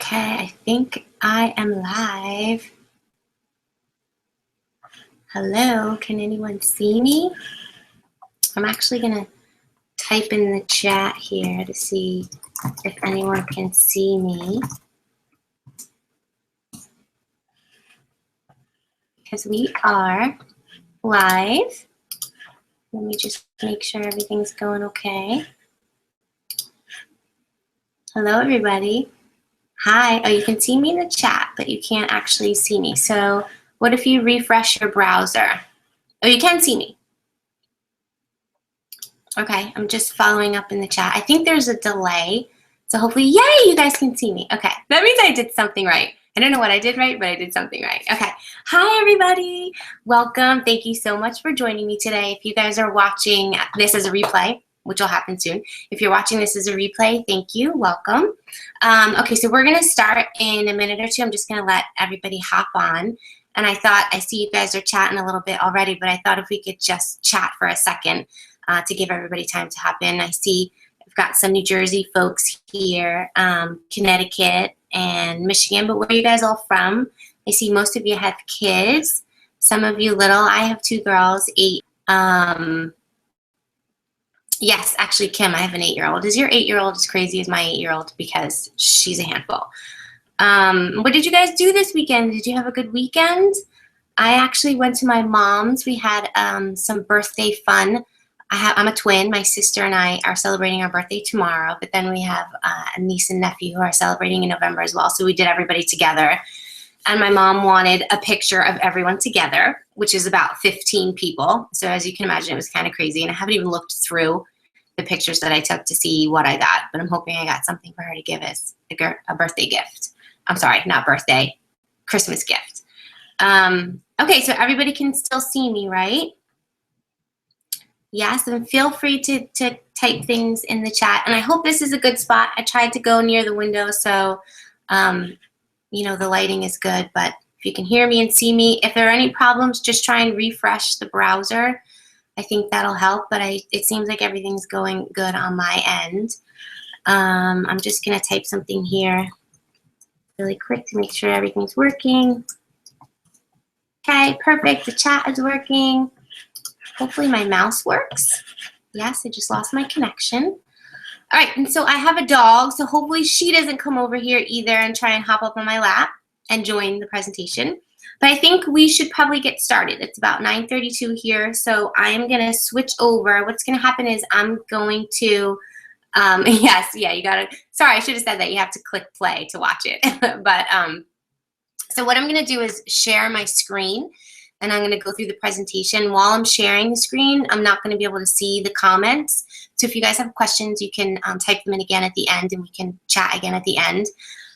Okay, I think I am live. Hello, can anyone see me? I'm actually gonna type in the chat here to see if anyone can see me. Because we are live. Let me just make sure everything's going okay. Hello, everybody. Hi. Oh, you can see me in the chat, but you can't actually see me. So what if you refresh your browser? Oh, you can see me. Okay, I'm just following up in the chat. I think there's a delay, so hopefully, yay, you guys can see me. Okay, that means I did something right. I don't know what I did right, but I did something right. Okay, hi everybody, welcome. Thank you so much for joining me today. If you guys are watching this as a replay, which will happen soon, if you're watching this as a replay, thank you, welcome. Okay, so we're gonna start in a minute or two. I'm just gonna let everybody hop on. And I thought, I see you guys are chatting a little bit already, but I thought if we could just chat for a second, to give everybody time to hop in. I see I've got some New Jersey folks here, Connecticut and Michigan, but where are you guys all from? I see most of you have kids, some of you little. I have 2 girls, 8. Yes, actually, Kim, I have an 8-year-old. Is your 8-year-old as crazy as my 8-year-old? Because she's a handful. What did you guys do this weekend? Did you have a good weekend? I actually went to my mom's. We had some birthday fun. I'm a twin. My sister and I are celebrating our birthday tomorrow, but then we have a niece and nephew who are celebrating in November as well. So we did everybody together. And my mom wanted a picture of everyone together, which is about 15 people. So as you can imagine, it was kind of crazy. And I haven't even looked through the pictures that I took to see what I got, but I'm hoping I got something for her to give as a birthday gift. I'm sorry, not birthday, Christmas gift. Okay, so everybody can still see me, right? Yes, and feel free to type things in the chat. And I hope this is a good spot. I tried to go near the window, so you know, the lighting is good. But if you can hear me and see me, if there are any problems, just try and refresh the browser. I think that'll help, but it seems like everything's going good on my end. I'm just gonna type something here really quick to make sure everything's working. Okay, perfect, the chat is working. Hopefully my mouse works. Yes, I just lost my connection. All right, and so I have a dog, so hopefully she doesn't come over here either and try and hop up on my lap and join the presentation. But I think we should probably get started. It's about 9:32 here, so I am gonna switch over. What's gonna happen is I'm going to, yes, yeah, you gotta, sorry, I should have said that. You have to click play to watch it. But, so what I'm gonna do is share my screen, and I'm gonna go through the presentation. While I'm sharing the screen, I'm not gonna be able to see the comments. So if you guys have questions, you can type them in again at the end, and we can chat again at the end.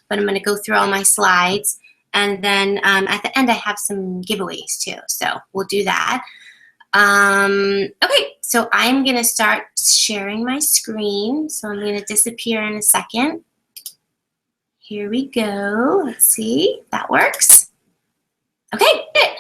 But I'm gonna go through all my slides, and then at the end I have some giveaways too, so we'll do that. Okay, so I'm gonna start sharing my screen. So I'm gonna disappear in a second. Here we go, let's see, that works. Okay, good.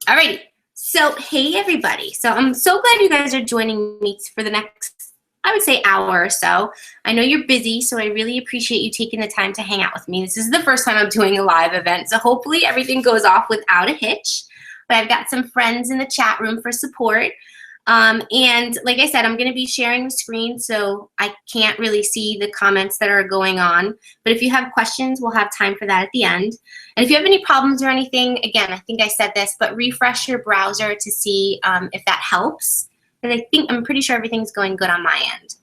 Alrighty, so hey everybody. So I'm so glad you guys are joining me for the next, I would say, hour or so. I know you're busy, so I really appreciate you taking the time to hang out with me. This is the first time I'm doing a live event, so hopefully everything goes off without a hitch. But I've got some friends in the chat room for support. And like I said, I'm gonna be sharing the screen, so I can't really see the comments that are going on. But if you have questions, we'll have time for that at the end. And if you have any problems or anything, again, I think I said this, but refresh your browser to see if that helps. And I'm pretty sure everything's going good on my end.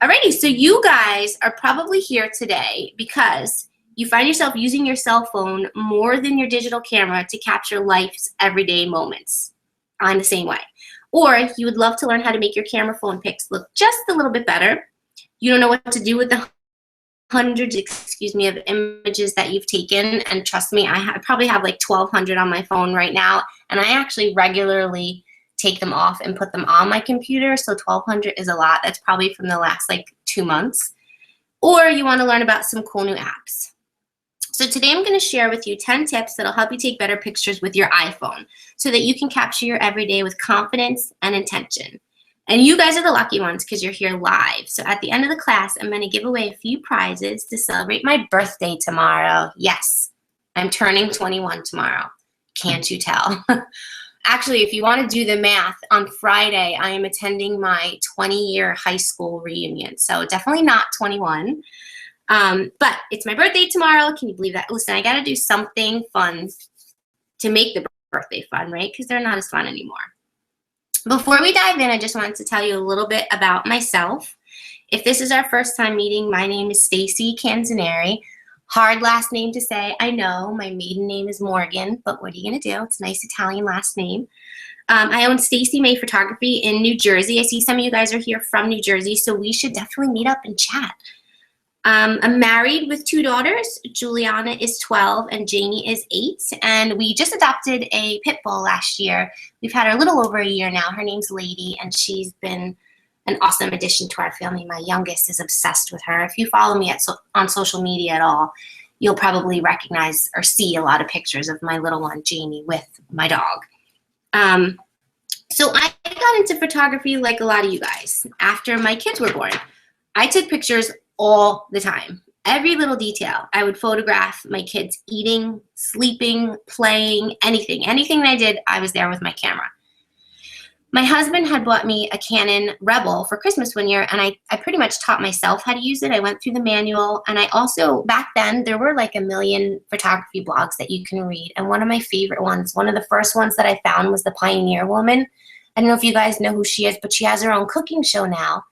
Alrighty, so you guys are probably here today because you find yourself using your cell phone more than your digital camera to capture life's everyday moments. I'm the same way. Or you would love to learn how to make your camera phone pics look just a little bit better. You don't know what to do with the hundreds, of images that you've taken. And trust me, I probably have like 1,200 on my phone right now. And I actually regularly take them off and put them on my computer. So 1,200 is a lot. That's probably from the last like 2 months. Or you want to learn about some cool new apps. So today I'm going to share with you 10 tips that'll help you take better pictures with your iPhone so that you can capture your everyday with confidence and intention. And you guys are the lucky ones because you're here live. So at the end of the class, I'm going to give away a few prizes to celebrate my birthday tomorrow. Yes, I'm turning 21 tomorrow. Can't you tell? Actually, if you want to do the math, on Friday, I am attending my 20-year high school reunion. So definitely not 21. But it's my birthday tomorrow. Can you believe that? Listen, I got to do something fun to make the birthday fun, right? Because they're not as fun anymore. Before we dive in, I just wanted to tell you a little bit about myself. If this is our first time meeting, my name is Stacy Canzaneri. Hard last name to say, I know. My maiden name is Morgan, but what are you going to do? It's a nice Italian last name. I own Stacy May Photography in New Jersey. I see some of you guys are here from New Jersey, so we should definitely meet up and chat. I'm married with 2 daughters. Juliana is 12 and Jamie is 8. And we just adopted a pit bull last year. We've had her a little over a year now. Her name's Lady, and she's been an awesome addition to our family. My youngest is obsessed with her. If you follow me on social media at all, you'll probably recognize or see a lot of pictures of my little one, Jamie, with my dog. So I got into photography like a lot of you guys after my kids were born. I took pictures all the time. Every little detail. I would photograph my kids eating, sleeping, playing, anything. Anything that I did, I was there with my camera. My husband had bought me a Canon Rebel for Christmas one year, and I pretty much taught myself how to use it. I went through the manual, and I also, back then, there were like a million photography blogs that you can read, and one of my favorite ones, one of the first ones that I found was The Pioneer Woman. I don't know if you guys know who she is, but she has her own cooking show now.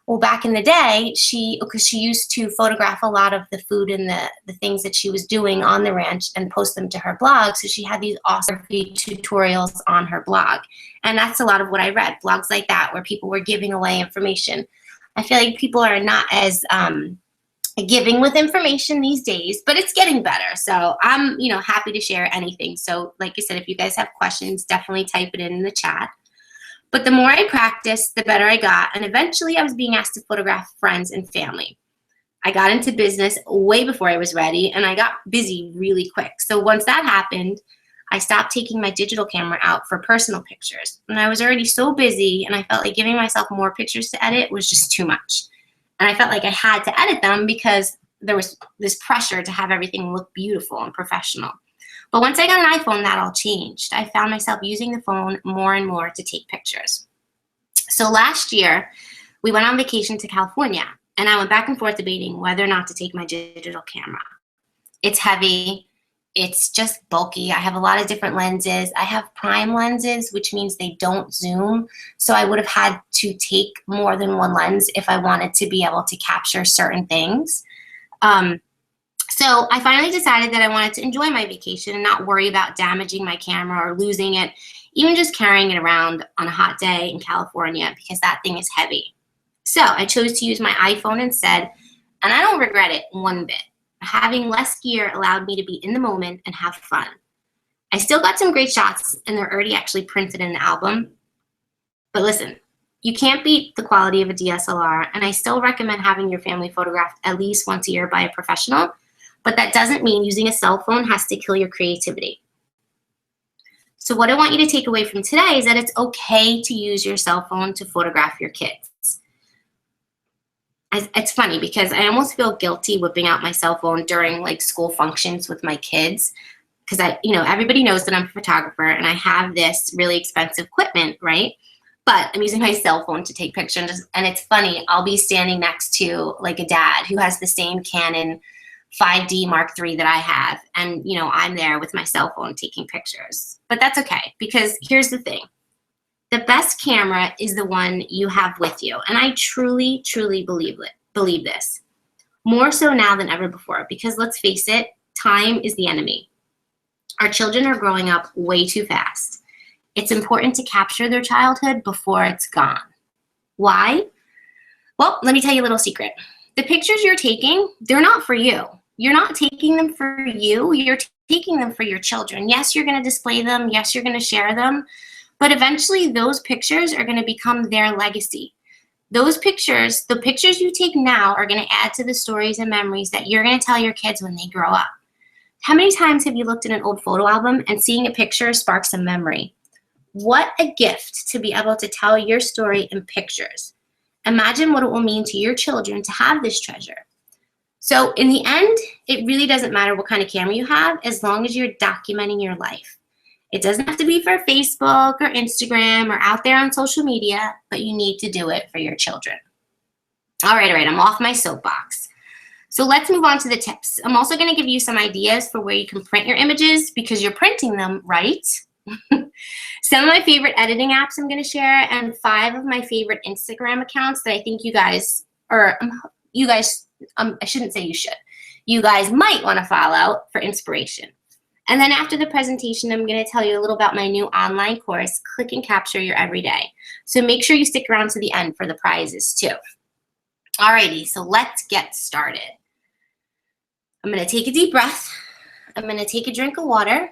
Well, back in the day, because she used to photograph a lot of the food and the things that she was doing on the ranch and post them to her blog. So she had these awesome tutorials on her blog. And that's a lot of what I read, blogs like that, where people were giving away information. I feel like people are not as giving with information these days, but it's getting better. So I'm, happy to share anything. So like I said, if you guys have questions, definitely type it in the chat. But the more I practiced, the better I got, and eventually I was being asked to photograph friends and family. I got into business way before I was ready, and I got busy really quick. So once that happened, I stopped taking my digital camera out for personal pictures. And I was already so busy, and I felt like giving myself more pictures to edit was just too much. And I felt like I had to edit them because there was this pressure to have everything look beautiful and professional. But once I got an iPhone, that all changed. I found myself using the phone more and more to take pictures. So last year, we went on vacation to California, and I went back and forth debating whether or not to take my digital camera. It's heavy. It's just bulky. I have a lot of different lenses. I have prime lenses, which means they don't zoom. So I would have had to take more than one lens if I wanted to be able to capture certain things. So I finally decided that I wanted to enjoy my vacation and not worry about damaging my camera or losing it, even just carrying it around on a hot day in California, because that thing is heavy. So I chose to use my iPhone instead, and I don't regret it one bit. Having less gear allowed me to be in the moment and have fun. I still got some great shots, and they're already actually printed in the album. But listen, you can't beat the quality of a DSLR, and I still recommend having your family photographed at least once a year by a professional. But that doesn't mean using a cell phone has to kill your creativity. So what I want you to take away from today is that it's okay to use your cell phone to photograph your kids. It's funny because I almost feel guilty whipping out my cell phone during like school functions with my kids, because everybody knows that I'm a photographer and I have this really expensive equipment, right? But I'm using my cell phone to take pictures, and it's funny. I'll be standing next to like a dad who has the same Canon 5D Mark III that I have, and I'm there with my cell phone taking pictures. But that's okay, because here's the thing. The best camera is the one you have with you, and I truly, truly believe this. More so now than ever before, because let's face it, time is the enemy. Our children are growing up way too fast. It's important to capture their childhood before it's gone. Why? Well, let me tell you a little secret. The pictures you're taking, they're not for you. You're not taking them for you. You're taking them for your children. Yes, you're going to display them. Yes, you're going to share them. But eventually, those pictures are going to become their legacy. Those pictures, the pictures you take now, are going to add to the stories and memories that you're going to tell your kids when they grow up. How many times have you looked at an old photo album and seeing a picture sparks a memory? What a gift to be able to tell your story in pictures. Imagine what it will mean to your children to have this treasure. So in the end, it really doesn't matter what kind of camera you have as long as you're documenting your life. It doesn't have to be for Facebook or Instagram or out there on social media, but you need to do it for your children. All right, I'm off my soapbox. So let's move on to the tips. I'm also going to give you some ideas for where you can print your images because you're printing them, right? Some of my favorite editing apps I'm going to share, and 5 of my favorite Instagram accounts that I think you guys, I shouldn't say you should. You guys might want to follow for inspiration. And then after the presentation, I'm going to tell you a little about my new online course, Click and Capture Your Everyday. So make sure you stick around to the end for the prizes too. Alrighty, so let's get started. I'm going to take a deep breath. I'm going to take a drink of water.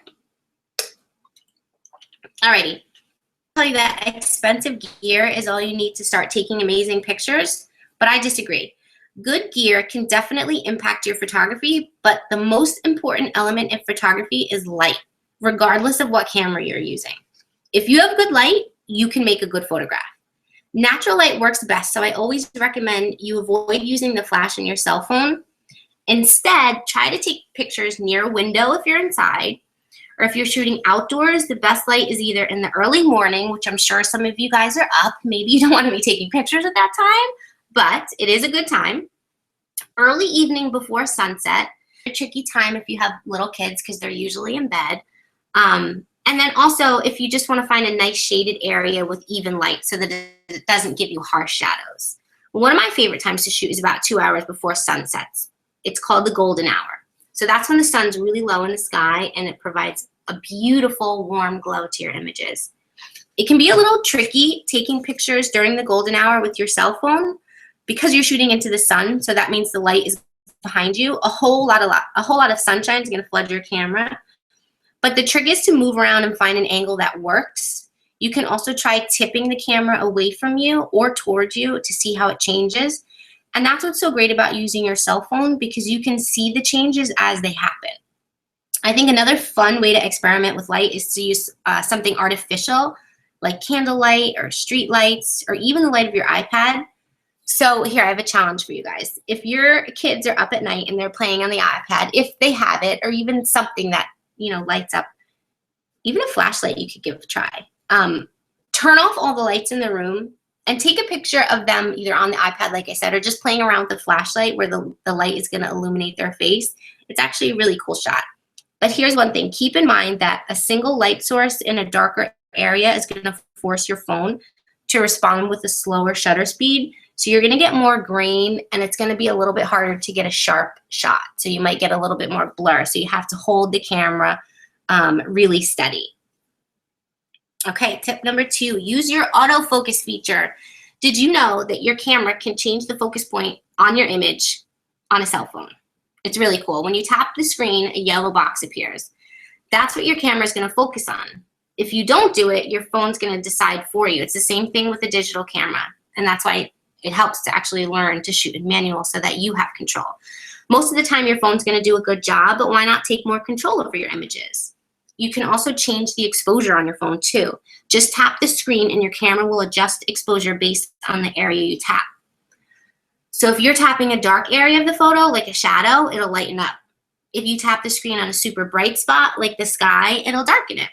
Alrighty, I'll tell you that expensive gear is all you need to start taking amazing pictures, but I disagree. Good gear can definitely impact your photography, but the most important element in photography is light, regardless of what camera you're using. If you have good light, you can make a good photograph. Natural light works best, so I always recommend you avoid using the flash in your cell phone. Instead, try to take pictures near a window if you're inside, or if you're shooting outdoors, the best light is either in the early morning, which I'm sure some of you guys are up. Maybe you don't want to be taking pictures at that time, but it is a good time. Early evening before sunset, a tricky time if you have little kids because they're usually in bed. And then also if you just want to find a nice shaded area with even light so that it doesn't give you harsh shadows. One of my favorite times to shoot is about 2 hours before sunsets. It's called the golden hour. So that's when the sun's really low in the sky and it provides a beautiful warm glow to your images. It can be a little tricky taking pictures during the golden hour with your cell phone because you're shooting into the sun, so that means the light is behind you. A whole lot of sunshine is going to flood your camera. But the trick is to move around and find an angle that works. You can also try tipping the camera away from you or towards you to see how it changes. And that's what's so great about using your cell phone because you can see the changes as they happen. I think another fun way to experiment with light is to use something artificial like candlelight or street lights or even the light of your iPad. So here, I have a challenge for you guys. If your kids are up at night and they're playing on the iPad, if they have it, or even something that, lights up, even a flashlight you could give a try. Turn off all the lights in the room and take a picture of them either on the iPad, like I said, or just playing around with the flashlight where the light is going to illuminate their face. It's actually a really cool shot. But here's one thing. Keep in mind that a single light source in a darker area is going to force your phone to respond with a slower shutter speed. So you're going to get more grain and it's going to be a little bit harder to get a sharp shot. So you might get a little bit more blur. So you have to hold the camera really steady. Okay, tip number 2, use your autofocus feature. Did you know that your camera can change the focus point on your image on a cell phone? It's really cool. When you tap the screen, a yellow box appears. That's what your camera is going to focus on. If you don't do it, your phone's going to decide for you. It's the same thing with a digital camera, and that's why it helps to actually learn to shoot in manual so that you have control. Most of the time, your phone's going to do a good job, but why not take more control over your images? You can also change the exposure on your phone too. Just tap the screen and your camera will adjust exposure based on the area you tap. So if you're tapping a dark area of the photo, like a shadow, it'll lighten up. If you tap the screen on a super bright spot, like the sky, it'll darken it.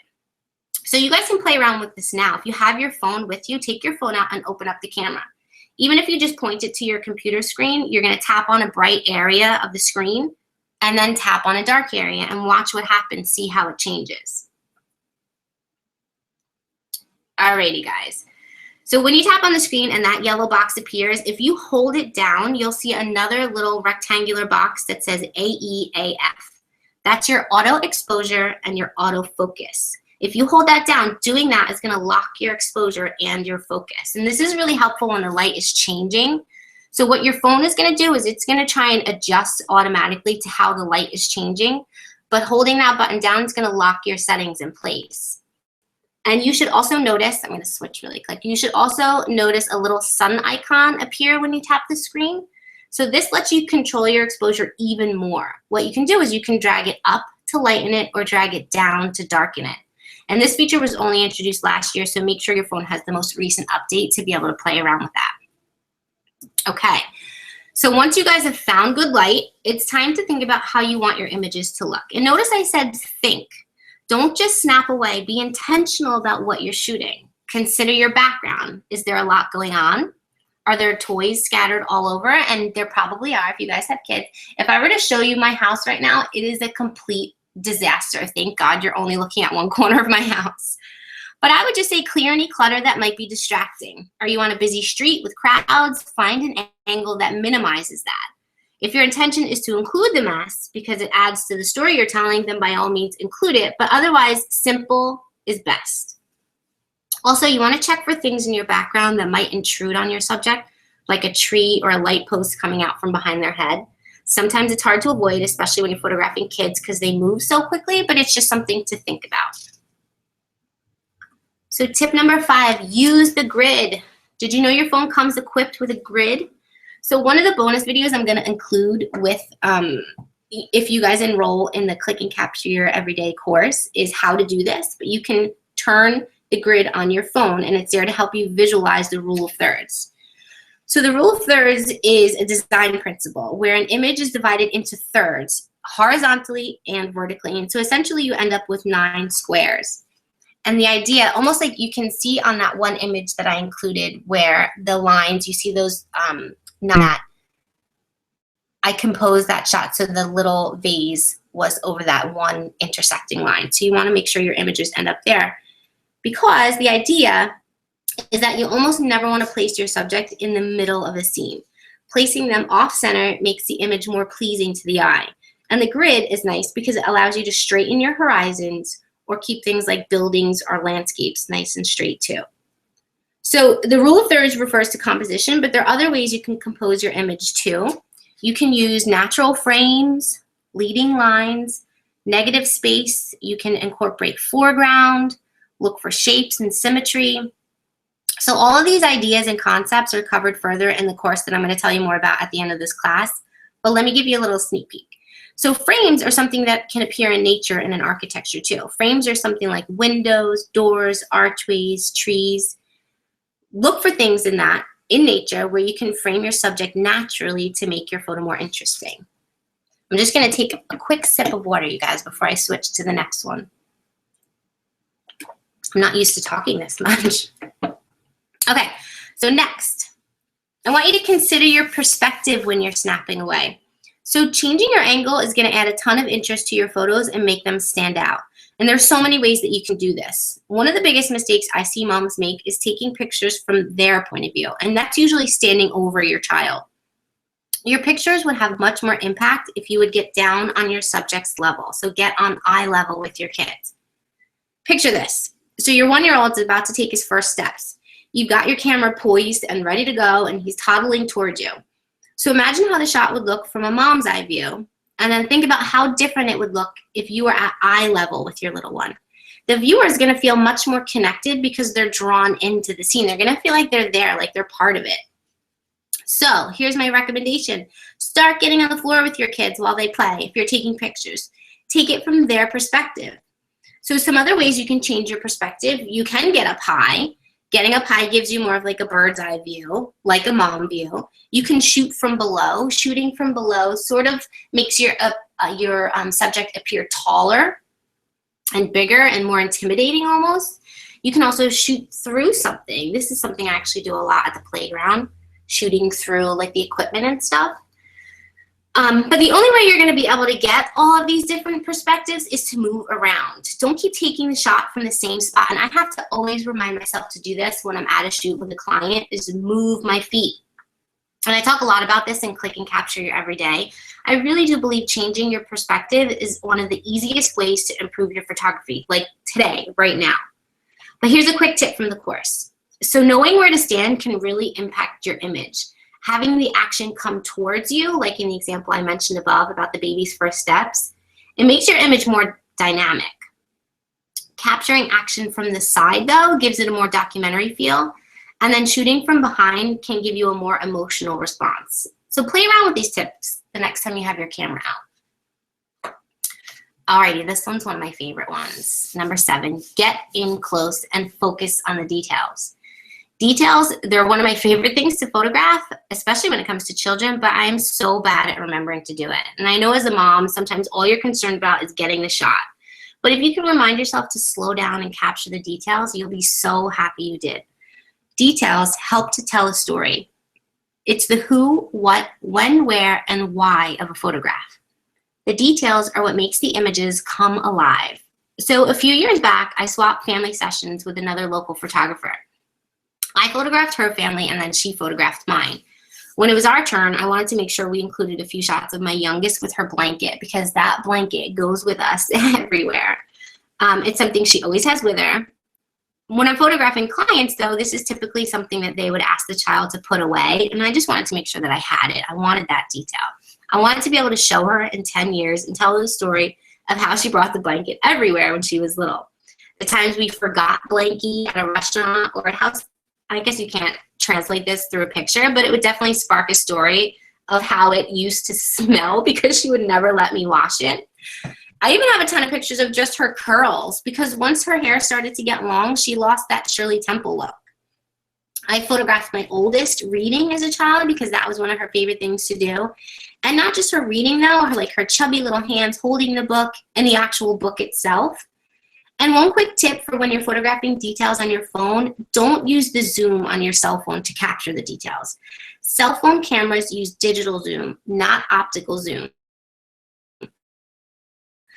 So you guys can play around with this now. If you have your phone with you, take your phone out and open up the camera. Even if you just point it to your computer screen, you're going to tap on a bright area of the screen and then tap on a dark area and watch what happens, see how it changes. Alrighty, guys. So when you tap on the screen and that yellow box appears, if you hold it down, you'll see another little rectangular box that says AEAF. That's your auto exposure and your auto focus. If you hold that down, doing that is going to lock your exposure and your focus. And this is really helpful when the light is changing. So what your phone is going to do is it's going to try and adjust automatically to how the light is changing. But holding that button down is going to lock your settings in place. And you should also notice, I'm going to switch really quick. You should also notice a little sun icon appear when you tap the screen. So this lets you control your exposure even more. What you can do is you can drag it up to lighten it or drag it down to darken it. And this feature was only introduced last year, so make sure your phone has the most recent update to be able to play around with that. Okay, so once you guys have found good light, it's time to think about how you want your images to look. And notice I said think. Don't just snap away. Be intentional about what you're shooting. Consider your background. Is there a lot going on? Are there toys scattered all over? And there probably are if you guys have kids. If I were to show you my house right now, it is a complete disaster. Thank God you're only looking at one corner of my house. But I would just say clear any clutter that might be distracting. Are you on a busy street with crowds? Find an angle that minimizes that. If your intention is to include the mess because it adds to the story you're telling, then by all means include it. But otherwise, simple is best. Also, you want to check for things in your background that might intrude on your subject, like a tree or a light post coming out from behind their head. Sometimes it's hard to avoid, especially when you're photographing kids because they move so quickly, but it's just something to think about. So tip number 5, use the grid. Did you know your phone comes equipped with a grid? So one of the bonus videos I'm going to include with, if you guys enroll in the Click and Capture Your Everyday course, is how to do this. But you can turn the grid on your phone, and it's there to help you visualize the rule of thirds. So the rule of thirds is a design principle where an image is divided into thirds, horizontally and vertically. And so essentially you end up with 9 squares. And the idea, almost like you can see on that one image that I included where the lines, you see those, I composed that shot so the little vase was over that one intersecting line. So you want to make sure your images end up there. Because the idea is that you almost never want to place your subject in the middle of a scene. Placing them off-center makes the image more pleasing to the eye. And the grid is nice because it allows you to straighten your horizons or keep things like buildings or landscapes nice and straight too. So the rule of thirds refers to composition, but there are other ways you can compose your image too. You can use natural frames, leading lines, negative space. You can incorporate foreground, look for shapes and symmetry. So all of these ideas and concepts are covered further in the course that I'm going to tell you more about at the end of this class. But let me give you a little sneak peek. So frames are something that can appear in nature and in architecture too. Frames are something like windows, doors, archways, trees. Look for things in nature where you can frame your subject naturally to make your photo more interesting. I'm just going to take a quick sip of water, you guys, before I switch to the next one. I'm not used to talking this much. Okay, so next, I want you to consider your perspective when you're snapping away. So changing your angle is going to add a ton of interest to your photos and make them stand out. And there's so many ways that you can do this. One of the biggest mistakes I see moms make is taking pictures from their point of view, and that's usually standing over your child. Your pictures would have much more impact if you would get down on your subject's level. So get on eye level with your kids. Picture this. So your 1-year-old is about to take his first steps. You've got your camera poised and ready to go, and he's toddling towards you. So imagine how the shot would look from a mom's eye view, and then think about how different it would look if you were at eye level with your little one. The viewer is going to feel much more connected because they're drawn into the scene. They're going to feel like they're there, like they're part of it. So here's my recommendation. Start getting on the floor with your kids while they play. If you're taking pictures, take it from their perspective. So some other ways you can change your perspective. You can get up high. Getting up high gives you more of like a bird's eye view, like a mom view. You can shoot from below. Shooting from below sort of makes your subject appear taller and bigger and more intimidating almost. You can also shoot through something. This is something I actually do a lot at the playground, shooting through like the equipment and stuff. But the only way you're going to be able to get all of these different perspectives is to move around. Don't keep taking the shot from the same spot. And I have to always remind myself to do this when I'm at a shoot with a client, is move my feet. And I talk a lot about this in Click and Capture Your Everyday. I really do believe changing your perspective is one of the easiest ways to improve your photography, like today, right now. But here's a quick tip from the course. So knowing where to stand can really impact your image. Having the action come towards you, like in the example I mentioned above about the baby's first steps, it makes your image more dynamic. Capturing action from the side, though, gives it a more documentary feel, and then shooting from behind can give you a more emotional response. So play around with these tips the next time you have your camera out. Alrighty, this one's one of my favorite ones. Number 7, get in close and focus on the details. Details, they're one of my favorite things to photograph, especially when it comes to children, but I'm so bad at remembering to do it. And I know as a mom, sometimes all you're concerned about is getting the shot. But if you can remind yourself to slow down and capture the details, you'll be so happy you did. Details help to tell a story. It's the who, what, when, where, and why of a photograph. The details are what makes the images come alive. So a few years back, I swapped family sessions with another local photographer. I photographed her family and then she photographed mine. When it was our turn, I wanted to make sure we included a few shots of my youngest with her blanket because that blanket goes with us everywhere. It's something she always has with her. When I'm photographing clients, though, this is typically something that they would ask the child to put away, and I just wanted to make sure that I had it. I wanted that detail. I wanted to be able to show her in 10 years and tell her the story of how she brought the blanket everywhere when she was little. The times we forgot blankie at a restaurant or a house. I guess you can't translate this through a picture, but it would definitely spark a story of how it used to smell because she would never let me wash it. I even have a ton of pictures of just her curls because once her hair started to get long, she lost that Shirley Temple look. I photographed my oldest reading as a child because that was one of her favorite things to do. And not just her reading though, her chubby little hands holding the book and the actual book itself. And one quick tip for when you're photographing details on your phone, don't use the zoom on your cell phone to capture the details. Cell phone cameras use digital zoom, not optical zoom.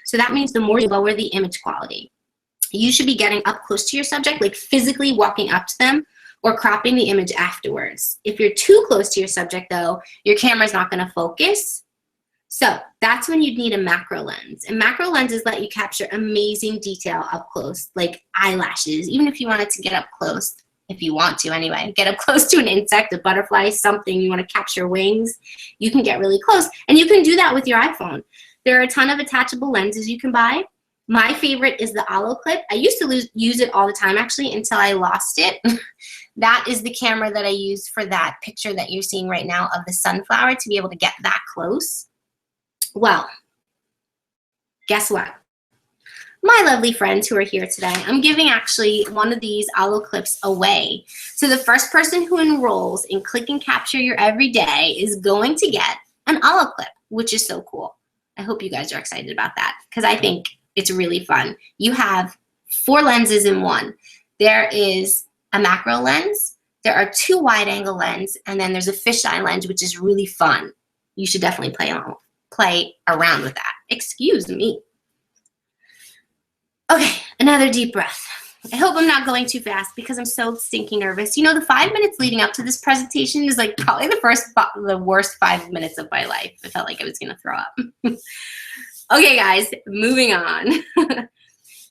So that means the more you lower the image quality. You should be getting up close to your subject, like physically walking up to them or cropping the image afterwards. If you're too close to your subject though, your camera's not gonna focus. So that's when you'd need a macro lens. And macro lenses let you capture amazing detail up close, like eyelashes, even if you wanted to get up close, if you want to anyway, get up close to an insect, a butterfly, something, you wanna capture wings, you can get really close. And you can do that with your iPhone. There are a ton of attachable lenses you can buy. My favorite is the Aloe Clip. I used to use it all the time actually until I lost it. That is the camera that I used for that picture that you're seeing right now of the sunflower to be able to get that close. Well, guess what? My lovely friends who are here today, I'm giving actually one of these Aloe Clips away. So the first person who enrolls in Click and Capture Your Everyday is going to get an Aloe Clip, which is so cool. I hope you guys are excited about that because I think it's really fun. You have 4 lenses in one. There is a macro lens, there are 2 wide angle lenses, and then there's a fisheye lens, which is really fun. You should definitely play around with that. Excuse me. Okay, another deep breath. I hope I'm not going too fast because I'm so stinking nervous. You know, the 5 minutes leading up to this presentation is like probably the worst 5 minutes of my life. I felt like I was gonna throw up. Okay, guys, moving on.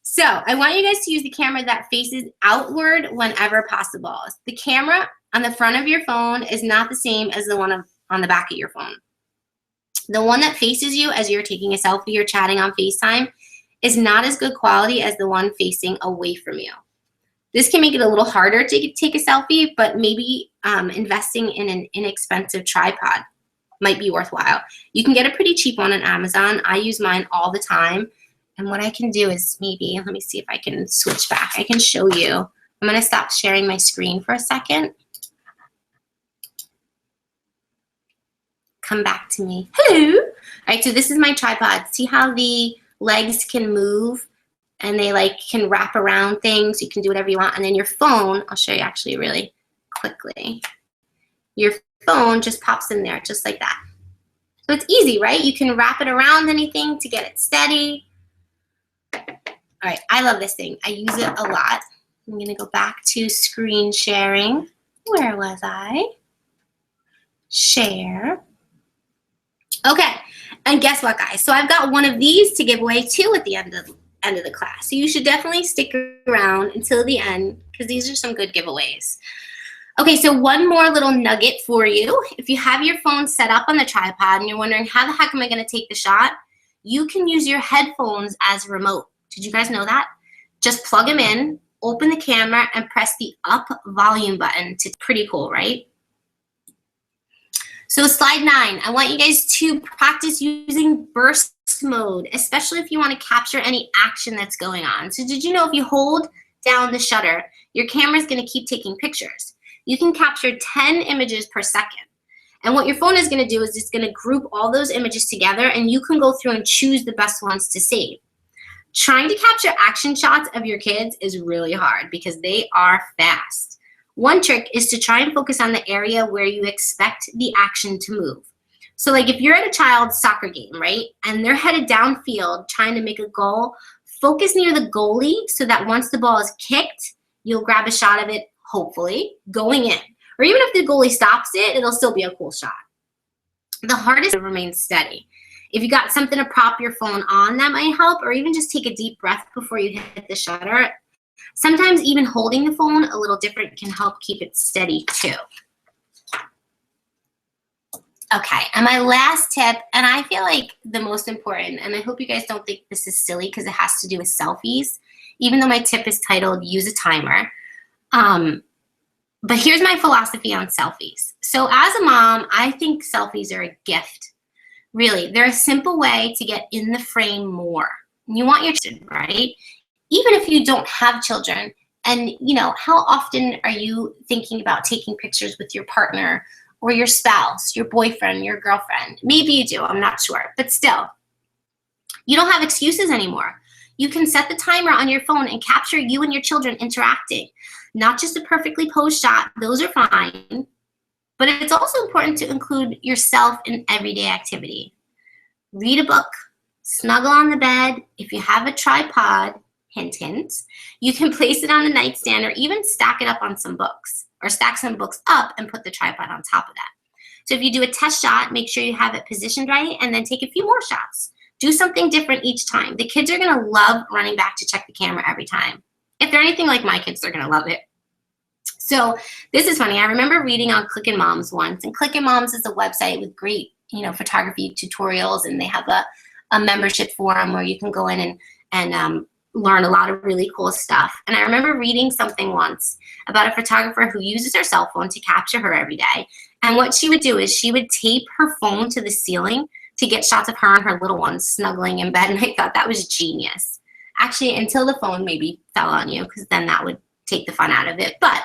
So I want you guys to use the camera that faces outward whenever possible. The camera on the front of your phone is not the same as the one on the back of your phone. The one that faces you as you're taking a selfie or chatting on FaceTime is not as good quality as the one facing away from you. This can make it a little harder to take a selfie, but maybe investing in an inexpensive tripod might be worthwhile. You can get a pretty cheap one on Amazon. I use mine all the time. And what I can do is maybe, let me see if I can switch back. I can show you. I'm gonna stop sharing my screen for a second. Come back to me. Hello. All right, so this is my tripod. See how the legs can move and they can wrap around things. You can do whatever you want. And then your phone, I'll show you actually really quickly. Your phone just pops in there just like that. So it's easy, right? You can wrap it around anything to get it steady. All right, I love this thing. I use it a lot. I'm gonna go back to screen sharing. Where was I? Share. Okay, and guess what, guys? So I've got one of these to give away too at the end of the class. So you should definitely stick around until the end because these are some good giveaways. Okay, so one more little nugget for you. If you have your phone set up on the tripod and you're wondering how the heck am I gonna take the shot, you can use your headphones as a remote. Did you guys know that? Just plug them in, open the camera, and press the up volume button. It's pretty cool, right? So slide 9, I want you guys to practice using burst mode, especially if you want to capture any action that's going on. So did you know if you hold down the shutter, your camera is going to keep taking pictures? You can capture 10 images per second. And what your phone is going to do is it's going to group all those images together, and you can go through and choose the best ones to save. Trying to capture action shots of your kids is really hard because they are fast. One trick is to try and focus on the area where you expect the action to move. So like if you're at a child's soccer game, right, and they're headed downfield trying to make a goal, focus near the goalie so that once the ball is kicked, you'll grab a shot of it, hopefully, going in. Or even if the goalie stops it, it'll still be a cool shot. The hardest is to remain steady. If you got something to prop your phone on, that might help, or even just take a deep breath before you hit the shutter. Sometimes even holding the phone a little different can help keep it steady too. Okay, and my last tip, and I feel like the most important, and I hope you guys don't think this is silly because it has to do with selfies, even though my tip is titled Use a Timer. But here's my philosophy on selfies. So as a mom, I think selfies are a gift. Really, they're a simple way to get in the frame more. You want your children, right? Even if you don't have children, and you know, how often are you thinking about taking pictures with your partner or your spouse, your boyfriend, your girlfriend? Maybe you do, I'm not sure, but still, you don't have excuses anymore. You can set the timer on your phone and capture you and your children interacting. Not just a perfectly posed shot, those are fine, but it's also important to include yourself in everyday activity. Read a book, snuggle on the bed. If you have a tripod, hint, hint, you can place it on the nightstand or even stack it up on some books, or stack some books up and put the tripod on top of that. So if you do a test shot, make sure you have it positioned right and then take a few more shots. Do something different each time. The kids are gonna love running back to check the camera every time. If they're anything like my kids, they're gonna love it. So this is funny. I remember reading on Clickin' Moms once, and Clickin' Moms is a website with great, photography tutorials, and they have a membership forum where you can go in and learn a lot of really cool stuff. And I remember reading something once about a photographer who uses her cell phone to capture her every day. And what she would do is she would tape her phone to the ceiling to get shots of her and her little ones snuggling in bed. And I thought that was genius. Actually, until the phone maybe fell on you, because then that would take the fun out of it. But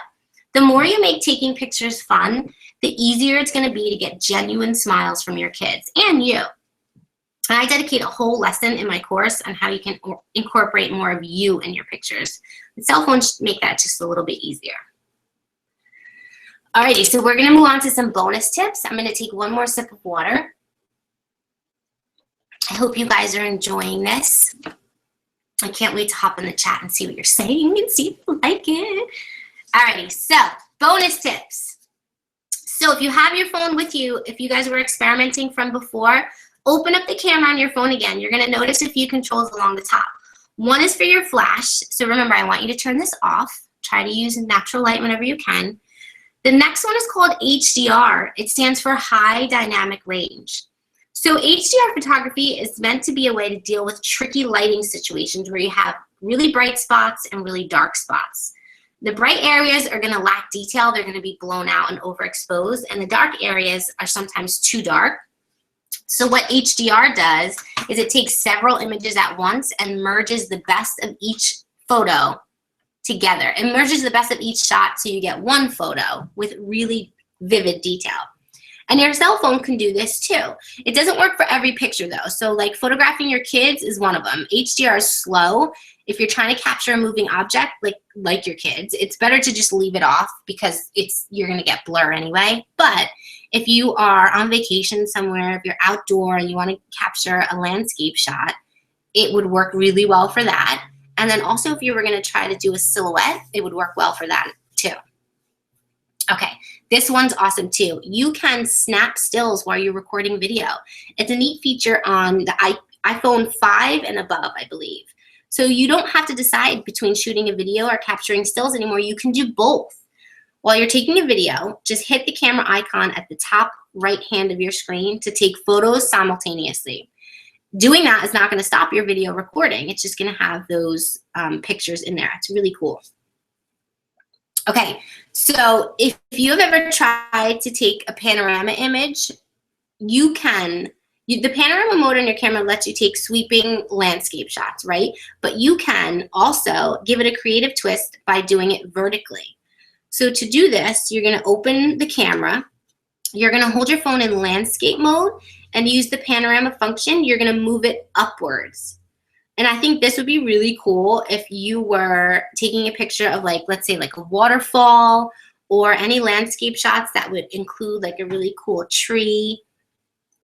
the more you make taking pictures fun, the easier it's going to be to get genuine smiles from your kids and you. And I dedicate a whole lesson in my course on how you can incorporate more of you in your pictures. The cell phones make that just a little bit easier. Alrighty, so we're going to move on to some bonus tips. I'm going to take one more sip of water. I hope you guys are enjoying this. I can't wait to hop in the chat and see what you're saying and see if you like it. Alrighty, so bonus tips. So if you have your phone with you, if you guys were experimenting from before, open up the camera on your phone again. You're going to notice a few controls along the top. One is for your flash. So remember, I want you to turn this off. Try to use natural light whenever you can. The next one is called HDR. It stands for High Dynamic Range. So HDR photography is meant to be a way to deal with tricky lighting situations where you have really bright spots and really dark spots. The bright areas are going to lack detail. They're going to be blown out and overexposed. And the dark areas are sometimes too dark. So what HDR does is it takes several images at once and merges the best of each photo together. It merges the best of each shot so you get one photo with really vivid detail. And your cell phone can do this too. It doesn't work for every picture though. So like photographing your kids is one of them. HDR is slow. If you're trying to capture a moving object like your kids, it's better to just leave it off because you're gonna get blur anyway. But if you are on vacation somewhere, if you're outdoor and you want to capture a landscape shot, it would work really well for that. And then also if you were going to try to do a silhouette, it would work well for that too. Okay, this one's awesome too. You can snap stills while you're recording video. It's a neat feature on the iPhone 5 and above, I believe. So you don't have to decide between shooting a video or capturing stills anymore. You can do both. While you're taking a video, just hit the camera icon at the top right hand of your screen to take photos simultaneously. Doing that is not going to stop your video recording. It's just going to have those pictures in there. It's really cool. Okay, so if you have ever tried to take a panorama image, you can The panorama mode on your camera lets you take sweeping landscape shots, right? But you can also give it a creative twist by doing it vertically. So to do this, you're going to open the camera. You're going to hold your phone in landscape mode and use the panorama function. You're going to move it upwards. And I think this would be really cool if you were taking a picture of, like, let's say like a waterfall or any landscape shots that would include like a really cool tree.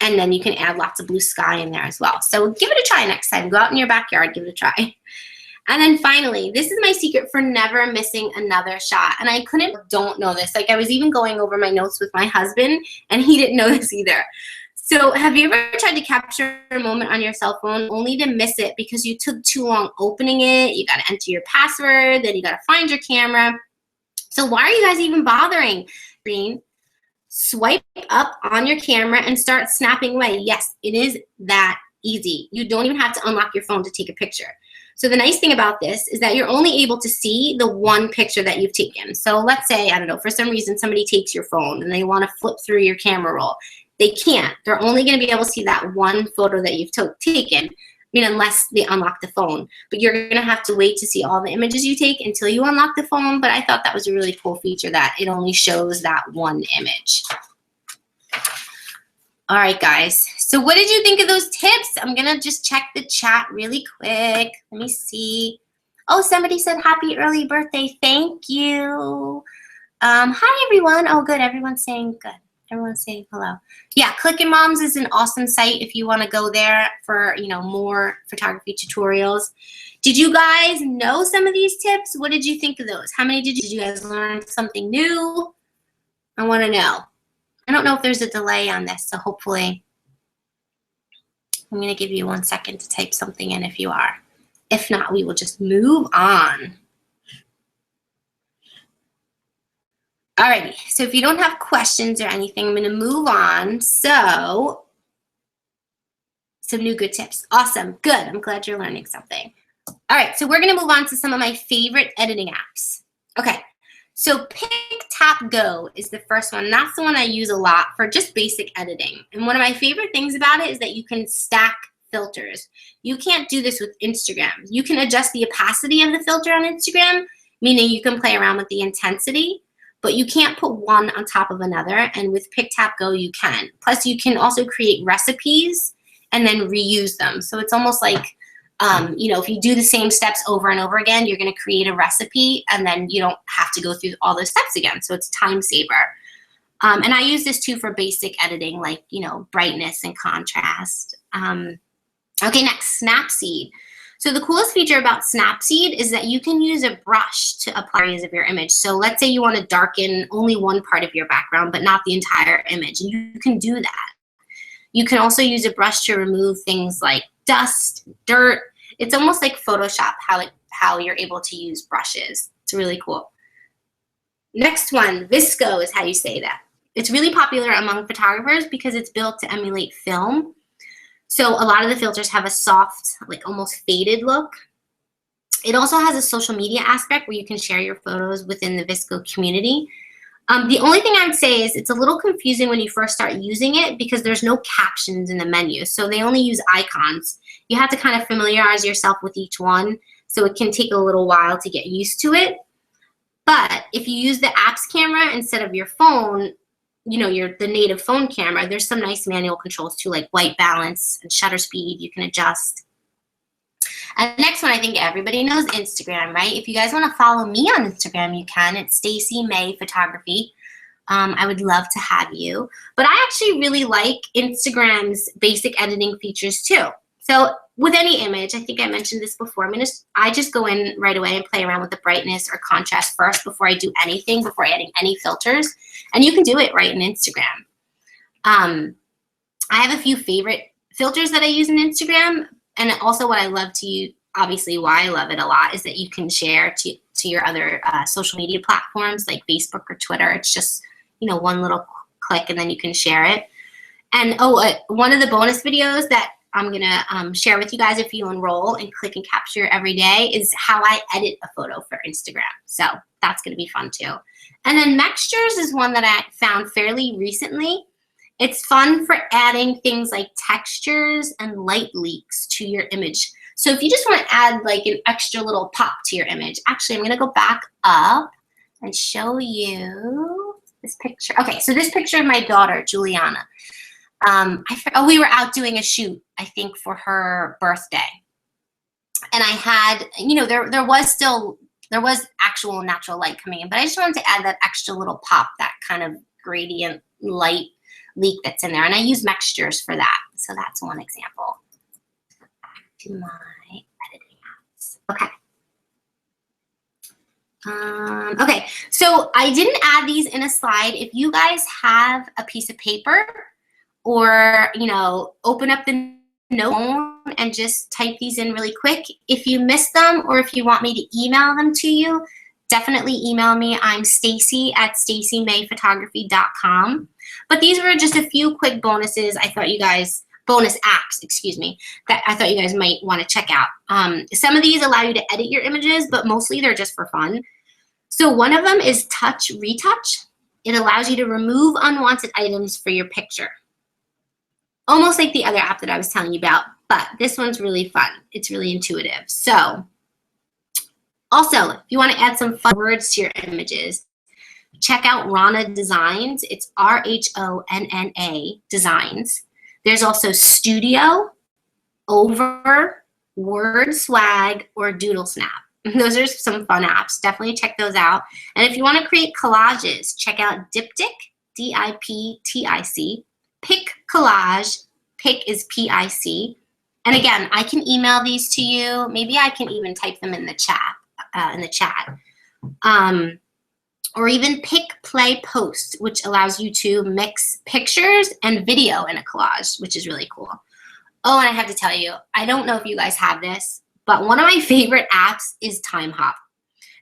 And then you can add lots of blue sky in there as well. So give it a try next time. Go out in your backyard, give it a try. And then finally, this is my secret for never missing another shot. And I don't know this. Like, I was even going over my notes with my husband and he didn't know this either. So have you ever tried to capture a moment on your cell phone only to miss it because you took too long opening it? You got to enter your password, then you got to find your camera. So why are you guys even bothering? Swipe up on your camera and start snapping away. Yes, it is that easy. You don't even have to unlock your phone to take a picture. So the nice thing about this is that you're only able to see the one picture that you've taken. So let's say, I don't know, for some reason somebody takes your phone and they want to flip through your camera roll. They can't. They're only going to be able to see that one photo that you've taken. I mean, unless they unlock the phone. But you're going to have to wait to see all the images you take until you unlock the phone. But I thought that was a really cool feature that it only shows that one image. All right, guys. So what did you think of those tips? I'm going to just check the chat really quick. Let me see. Oh, somebody said happy early birthday. Thank you. Hi, everyone. Oh, good. Everyone's saying good. Everyone's saying hello. Yeah, Clickin' Moms is an awesome site if you want to go there for, you know, more photography tutorials. Did you guys know some of these tips? What did you think of those? How many did you guys learn something new? I want to know. I don't know if there's a delay on this, so hopefully I'm going to give you 1 second to type something in if you are. If not, we will just move on. Alrighty, so if you don't have questions or anything, I'm going to move on. So, some new good tips. Awesome, good. I'm glad you're learning something. All right, so we're going to move on to some of my favorite editing apps. Okay, so Pics is the first one. That's the one I use a lot for just basic editing. And one of my favorite things about it is that you can stack filters. You can't do this with Instagram. You can adjust the opacity of the filter on Instagram, meaning you can play around with the intensity, but you can't put one on top of another. And with Pics you can. Plus, you can also create recipes and then reuse them. So it's almost like, you know, if you do the same steps over and over again, you're going to create a recipe and then you don't have to go through all those steps again. So it's time saver. And I use this too for basic editing, like, you know, brightness and contrast. Okay, next, Snapseed. So the coolest feature about Snapseed is that you can use a brush to apply areas of your image. So let's say you want to darken only one part of your background, but not the entire image. And you can do that. You can also use a brush to remove things like dust, dirt. It's almost like Photoshop, how you're able to use brushes. It's really cool. Next one, Visco is how you say that. It's really popular among photographers because it's built to emulate film. So a lot of the filters have a soft, like almost faded look. It also has a social media aspect where you can share your photos within the Visco community. The only thing I would say is it's a little confusing when you first start using it because there's no captions in the menu. So they only use icons. You have to kind of familiarize yourself with each one. So it can take a little while to get used to it. But if you use the app's camera instead of your phone, you know, the native phone camera, there's some nice manual controls too, like white balance and shutter speed you can adjust. And the next one, I think everybody knows Instagram, right? If you guys want to follow me on Instagram, you can. It's Stacey May Photography. I would love to have you. But I actually really like Instagram's basic editing features too. So with any image, I think I mentioned this before, I just go in right away and play around with the brightness or contrast first before I do anything, before adding any filters. And you can do it right in Instagram. I have a few favorite filters that I use in Instagram. And also what I love to use, obviously why I love it a lot, is that you can share to your other social media platforms like Facebook or Twitter. It's just, you know, one little click and then you can share it. And one of the bonus videos that I'm going to share with you guys if you enroll and click and capture every day is how I edit a photo for Instagram. So that's going to be fun too. And then Mextures is one that I found fairly recently. It's fun for adding things like textures and light leaks to your image. So if you just want to add like an extra little pop to your image, actually I'm going to go back up and show you this picture. Okay, so this picture of my daughter, Juliana. We were out doing a shoot, I think, for her birthday. And I had, you know, there was actual natural light coming in, but I just wanted to add that extra little pop, that kind of gradient light leak that's in there. And I use mixtures for that. So that's one example. Back to my editing apps. Okay. Okay, so I didn't add these in a slide. If you guys have a piece of paper or, you know, open up the note and just type these in really quick. If you miss them or if you want me to email them to you, definitely email me. I'm stacy@stacymayphotography.com. But these were just a few quick bonuses I thought you guys, bonus apps, excuse me, that I thought you guys might want to check out. Some of these allow you to edit your images, but mostly they're just for fun. So one of them is Touch Retouch. It allows you to remove unwanted items for your picture. Almost like the other app that I was telling you about, but this one's really fun. It's really intuitive. So also, if you want to add some fun words to your images, check out Ronna Designs. It's RHONNA Designs. There's also Studio, Over, Word Swag, or Doodle Snap. Those are some fun apps. Definitely check those out. And if you want to create collages, check out Diptic, DIPTIC, Pic Collage, Pic is PIC. And again, I can email these to you. Maybe I can even type them in the chat, or even Pic Play Post, which allows you to mix pictures and video in a collage, which is really cool. Oh, and I have to tell you, I don't know if you guys have this, but one of my favorite apps is Time Hop.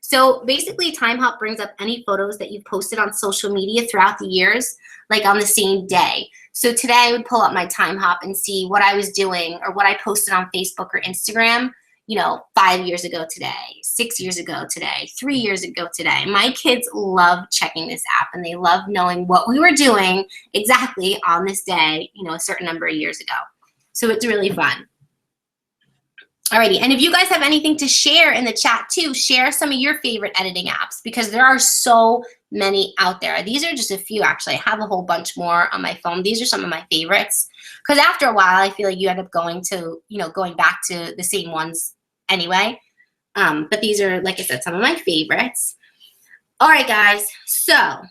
So basically, Time Hop brings up any photos that you've posted on social media throughout the years, like on the same day. So today I would pull up my Time Hop and see what I was doing or what I posted on Facebook or Instagram, you know, 5 years ago today, 6 years ago today, 3 years ago today. My kids love checking this app and they love knowing what we were doing exactly on this day, you know, a certain number of years ago. So it's really fun. Alrighty, and if you guys have anything to share in the chat too, share some of your favorite editing apps because there are so many out there. These are just a few actually. I have a whole bunch more on my phone. These are some of my favorites because after a while I feel like you end up going back to the same ones anyway. But these are, like I said, some of my favorites. All right, guys, so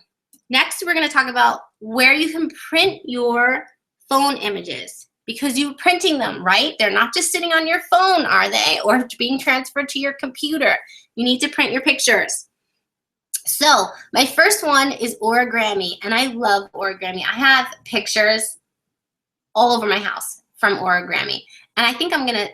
next we're going to talk about where you can print your phone images. Because you're printing them, right? They're not just sitting on your phone, are they? Or being transferred to your computer. You need to print your pictures. So my first one is origami, and I love origami. I have pictures all over my house from origami. And I think I'm gonna,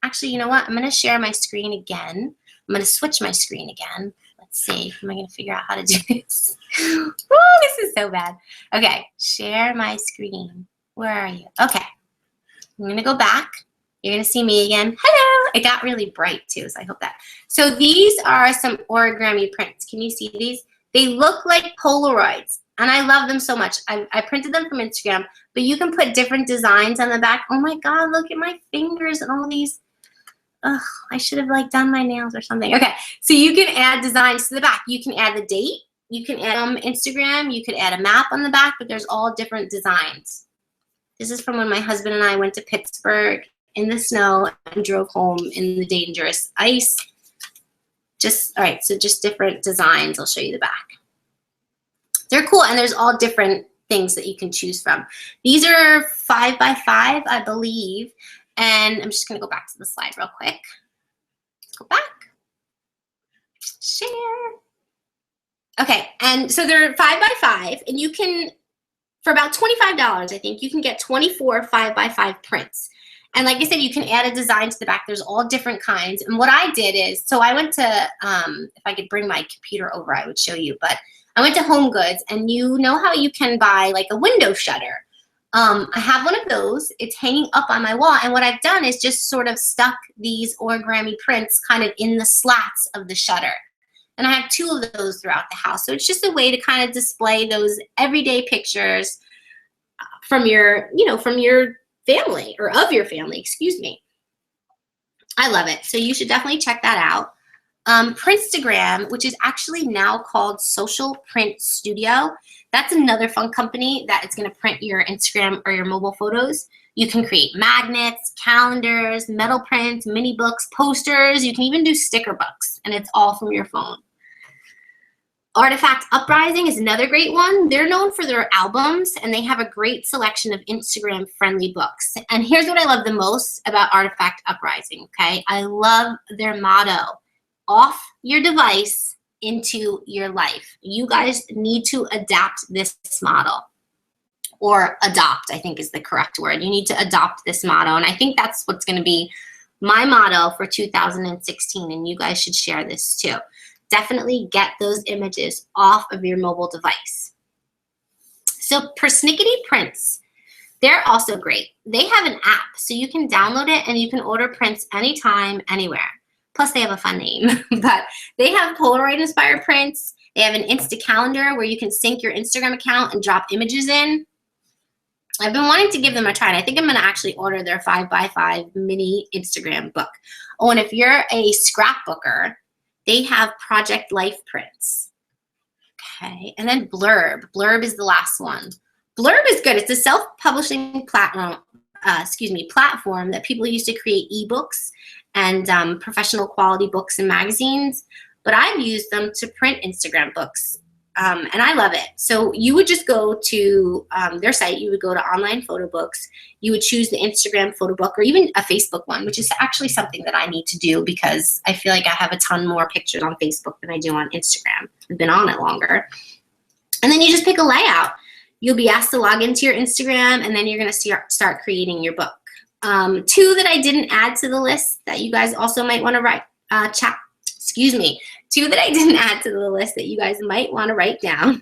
actually, you know what? I'm gonna share my screen again. I'm gonna switch my screen again. Let's see, am I gonna figure out how to do this? Woo, this is so bad. Okay, share my screen. Where are you? Okay. I'm going to go back. You're going to see me again. Hello. It got really bright too, so I hope that. So these are some origami prints. Can you see these? They look like Polaroids, and I love them so much. I printed them from Instagram, but you can put different designs on the back. Oh my God, look at my fingers and all these. Ugh, I should have like done my nails or something. Okay, so you can add designs to the back. You can add the date. You can add Instagram. You could add a map on the back, but there's all different designs. This is from when my husband and I went to Pittsburgh in the snow and drove home in the dangerous ice. All right, so just different designs. I'll show you the back. They're cool, and there's all different things that you can choose from. These are 5 by 5, I believe, and I'm just gonna go back to the slide real quick. Let's go back. Share. Okay, and so they're 5 by 5, and you can, for about $25, I think, you can get 24 5 by 5 prints. And like I said, you can add a design to the back. There's all different kinds. And what I did is, so I went to, if I could bring my computer over, I would show you. But I went to Home Goods, and you know how you can buy like a window shutter. I have one of those. It's hanging up on my wall. And what I've done is just sort of stuck these origami prints kind of in the slats of the shutter. And I have 2 of those throughout the house. So it's just a way to kind of display those everyday pictures from your, from your family, or of your family, excuse me. I love it. So you should definitely check that out. Printstagram, which is actually now called Social Print Studio. That's another fun company that is going to print your Instagram or your mobile photos. You can create magnets, calendars, metal prints, mini books, posters. You can even do sticker books, and it's all from your phone. Artifact Uprising is another great one. They're known for their albums, and they have a great selection of Instagram-friendly books. And here's what I love the most about Artifact Uprising, okay? I love their motto, off your device, into your life. You guys need to adapt this model, or adopt, I think is the correct word. You need to adopt this motto, and I think that's what's going to be my motto for 2016, and you guys should share this too. Definitely get those images off of your mobile device. So Persnickety Prints, they're also great. They have an app, so you can download it and you can order prints anytime, anywhere. Plus they have a fun name, but they have Polaroid inspired prints. They have an Insta calendar where you can sync your Instagram account and drop images in. I've been wanting to give them a try, and I think I'm going to actually order their 5x5 mini Instagram book. Oh, and if you're a scrapbooker, they have Project Life prints. Okay, and then Blurb. Blurb is the last one. Blurb is good. It's a self-publishing platform that people use to create ebooks and professional quality books and magazines. But I've used them to print Instagram books, and I love it. So you would just go to their site. You would go to online photo books. You would choose the Instagram photo book, or even a Facebook one, which is actually something that I need to do because I feel like I have a ton more pictures on Facebook than I do on Instagram. I've been on it longer. And then you just pick a layout. You'll be asked to log into your Instagram, and then you're going to start creating your book. Two that I didn't add to the list that you guys also might want to write, Two that I didn't add to the list that you guys might want to write down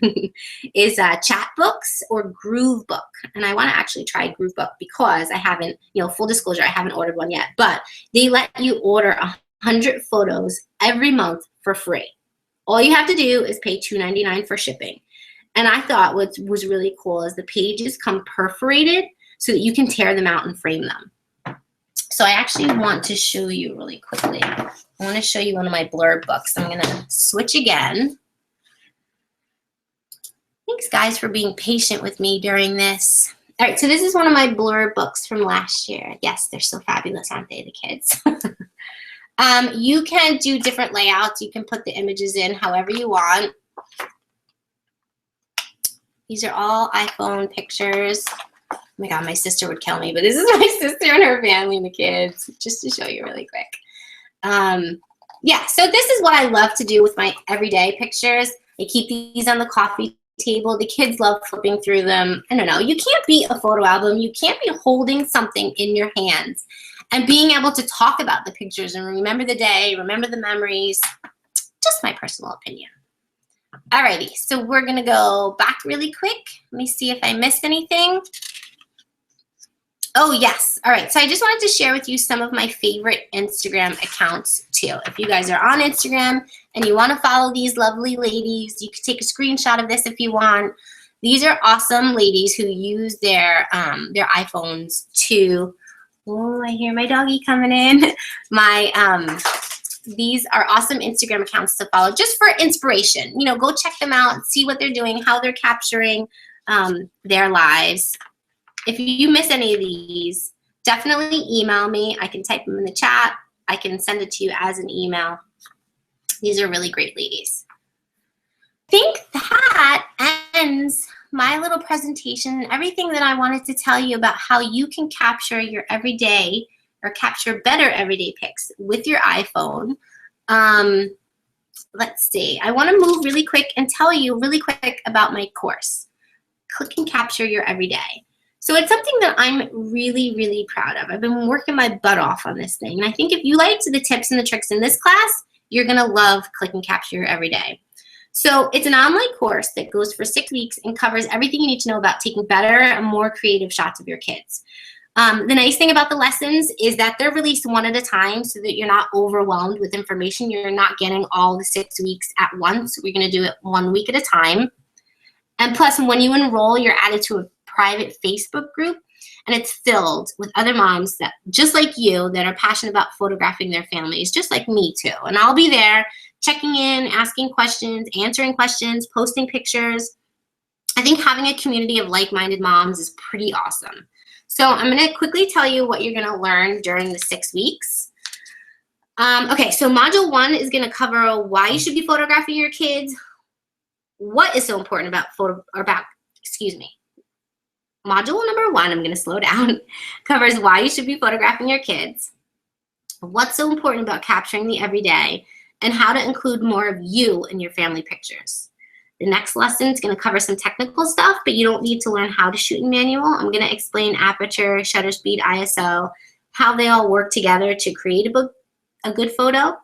is Chatbooks or Groovebook. And I want to actually try Groovebook because I haven't, full disclosure, I haven't ordered one yet. But they let you order 100 photos every month for free. All you have to do is pay $2.99 for shipping. And I thought what was really cool is the pages come perforated so that you can tear them out and frame them. So I actually want to show you really quickly. I want to show you one of my Blurb books. I'm going to switch again. Thanks, guys, for being patient with me during this. All right, so this is one of my Blurb books from last year. Yes, they're so fabulous, aren't they, the kids? You can do different layouts. You can put the images in however you want. These are all iPhone pictures. Oh my God, my sister would kill me, but this is my sister and her family and the kids, just to show you really quick. Yeah, so this is what I love to do with my everyday pictures. I keep these on the coffee table. The kids love flipping through them. I don't know. You can't beat a photo album. You can't be holding something in your hands and being able to talk about the pictures and remember the day, remember the memories. Just my personal opinion. Alrighty, so we're gonna go back really quick. Let me see if I missed anything. Oh yes, all right, so I just wanted to share with you some of my favorite Instagram accounts too. If you guys are on Instagram and you wanna follow these lovely ladies, you can take a screenshot of this if you want. These are awesome ladies who use their iPhones to, oh, I hear my doggy coming in. These are awesome Instagram accounts to follow just for inspiration. Go check them out, see what they're doing, how they're capturing their lives. If you miss any of these, definitely email me. I can type them in the chat. I can send it to you as an email. These are really great ladies. I think that ends my little presentation and everything that I wanted to tell you about how you can capture your everyday or capture better everyday pics with your iPhone. Let's see. I want to move really quick and tell you really quick about my course, Click and Capture Your Everyday. So it's something that I'm really, really proud of. I've been working my butt off on this thing. And I think if you liked the tips and the tricks in this class, you're going to love Click and Capture Your Everyday. So it's an online course that goes for 6 weeks and covers everything you need to know about taking better and more creative shots of your kids. The nice thing about the lessons is that they're released one at a time so that you're not overwhelmed with information. You're not getting all the 6 weeks at once. We're going to do it 1 week at a time. And plus, when you enroll, you're added to a private Facebook group, and it's filled with other moms that, just like you, that are passionate about photographing their families, just like me too. And I'll be there checking in, asking questions, answering questions, posting pictures. I think having a community of like-minded moms is pretty awesome. So I'm going to quickly tell you what you're going to learn during the 6 weeks. Okay, so module 1 is going to cover why you should be photographing your kids, what is so important about module number 1, I'm going to slow down, covers why you should be photographing your kids, what's so important about capturing the everyday, and how to include more of you in your family pictures. The next lesson is going to cover some technical stuff, but you don't need to learn how to shoot in manual. I'm going to explain aperture, shutter speed, ISO, how they all work together to create a good photo.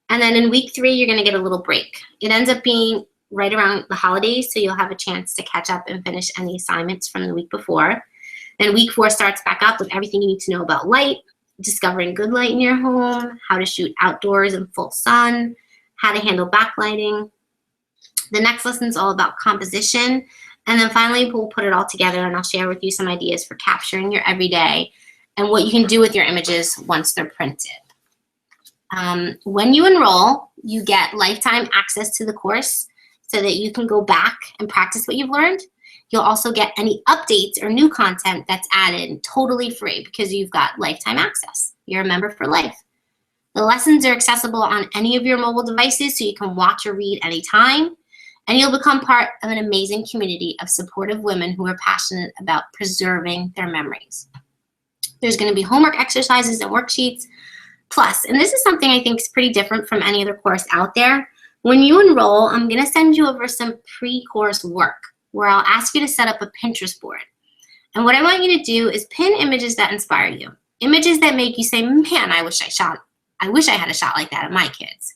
And then in week 3, you're going to get a little break. It ends up being right around the holidays, so you'll have a chance to catch up and finish any assignments from the week before. Then week 4 starts back up with everything you need to know about light, discovering good light in your home, how to shoot outdoors in full sun, how to handle backlighting. The next lesson is all about composition. And then finally, we'll put it all together and I'll share with you some ideas for capturing your everyday and what you can do with your images once they're printed. When you enroll, you get lifetime access to the course so that you can go back and practice what you've learned. You'll also get any updates or new content that's added totally free because you've got lifetime access. You're a member for life. The lessons are accessible on any of your mobile devices so you can watch or read anytime. And you'll become part of an amazing community of supportive women who are passionate about preserving their memories. There's going to be homework exercises and worksheets. Plus, and this is something I think is pretty different from any other course out there, when you enroll, I'm going to send you over some pre-course work where I'll ask you to set up a Pinterest board. And what I want you to do is pin images that inspire you, images that make you say, man, I wish I had a shot like that of my kids.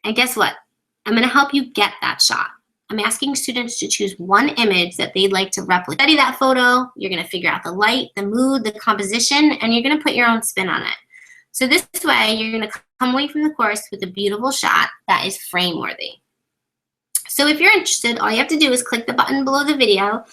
And guess what? I'm going to help you get that shot. I'm asking students to choose one image that they'd like to replicate. Study that photo, you're going to figure out the light, the mood, the composition, and you're going to put your own spin on it. So this way, you're going to come away from the course with a beautiful shot that is frame-worthy. So if you're interested, all you have to do is click the button below the video.